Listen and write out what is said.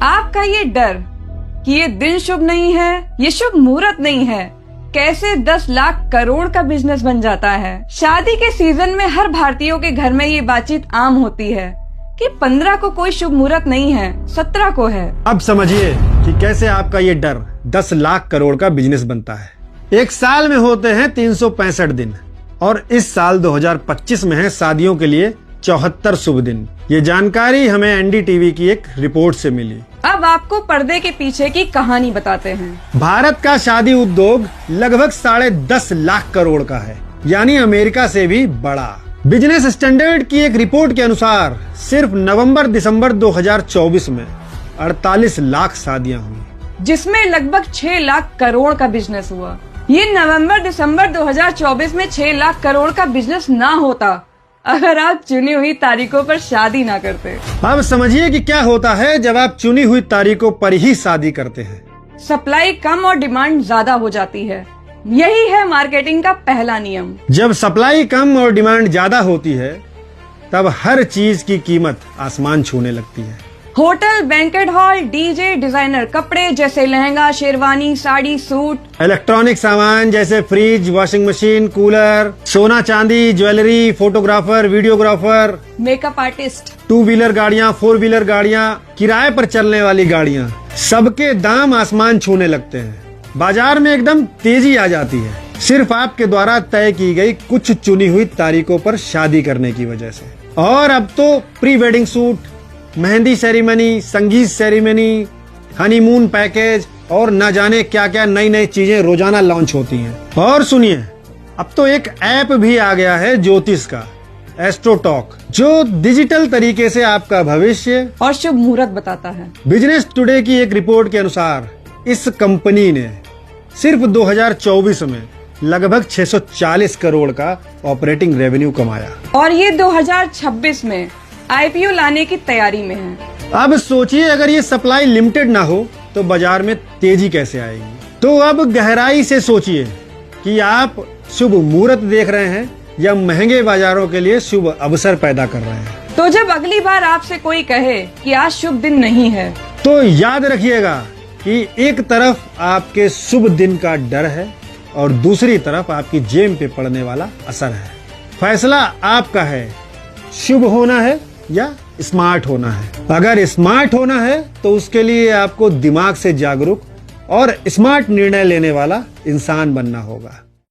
आपका ये डर कि ये दिन शुभ नहीं है, ये शुभ मुहूर्त नहीं है, कैसे 10 लाख करोड़ का बिजनेस बन जाता है। शादी के सीजन में हर भारतीयों के घर में ये बातचीत आम होती है कि 15 को कोई शुभ मुहूर्त नहीं है, 17 को है। अब समझिए कि कैसे आपका ये डर 10 लाख करोड़ का बिजनेस बनता है। एक साल में होते हैं 365 दिन और इस साल 2025 में है शादियों के लिए 74 शुभ दिन। ये जानकारी हमें एनडीटीवी की एक रिपोर्ट से मिली। अब आपको पर्दे के पीछे की कहानी बताते हैं। भारत का शादी उद्योग लगभग 10.5 लाख करोड़ का है, यानी अमेरिका से भी बड़ा। बिजनेस स्टैंडर्ड की एक रिपोर्ट के अनुसार सिर्फ नवंबर-दिसंबर 2024 में 48 लाख शादियां हुई, जिसमें लगभग 6 लाख करोड़ का बिजनेस हुआ। ये नवंबर-दिसंबर 2024 में 6 लाख करोड़ का बिजनेस ना होता अगर आप चुनी हुई तारीखों पर शादी ना करते। अब समझिए कि क्या होता है जब आप चुनी हुई तारीखों पर ही शादी करते हैं। सप्लाई कम और डिमांड ज्यादा हो जाती है। यही है मार्केटिंग का पहला नियम। जब सप्लाई कम और डिमांड ज्यादा होती है तब हर चीज की कीमत आसमान छूने लगती है। Hotel, banquet hall, DJ, designer कपड़े जैसे लहंगा, शेरवानी, साड़ी, सूट, इलेक्ट्रॉनिक सामान जैसे फ्रिज, वॉशिंग मशीन, कूलर, सोना चांदी, jewellery, photographer, videographer, makeup artist, 2 wheeler गाड़ियाँ, 4 व्हीलर गाड़ियाँ, किराए पर चलने वाली गाड़ियाँ, सबके दाम आसमान छूने लगते हैं। बाजार में एकदम तेजी आ जाती है, सिर्फ आपके द्वारा तय की गई कुछ चुनी हुई तारीखों पर शादी करने की वजह से। और अब तो pre wedding shoot, mehndi ceremony, संगीत सेरेमनी, हनीमून पैकेज और न जाने क्या क्या नई नई चीजें रोजाना लॉन्च होती हैं। और सुनिए, अब तो एक ऐप भी आ गया है ज्योतिष का, एस्ट्रोटॉक, जो डिजिटल तरीके से आपका भविष्य और शुभ मुहूर्त बताता है। बिजनेस टुडे की एक रिपोर्ट के अनुसार इस कंपनी ने सिर्फ 2024 में लगभग 640 करोड़ का ऑपरेटिंग रेवेन्यू कमाया और ये 2026 में आईपीओ लाने की तैयारी में है। अब सोचिए, अगर ये सप्लाई लिमिटेड ना हो तो बाजार में तेजी कैसे आएगी। तो अब गहराई से सोचिए कि आप शुभ मुहूर्त देख रहे हैं या महंगे बाजारों के लिए शुभ अवसर पैदा कर रहे हैं। तो जब अगली बार आपसे कोई कहे कि आज शुभ दिन नहीं है, तो याद रखिएगा कि एक तरफ आपके शुभ दिन का डर है और दूसरी तरफ आपकी जेब पे पड़ने वाला असर है। फैसला आपका है, शुभ होना है या स्मार्ट होना है। अगर स्मार्ट होना है तो उसके लिए आपको दिमाग से जागरूक और स्मार्ट निर्णय लेने वाला इंसान बनना होगा।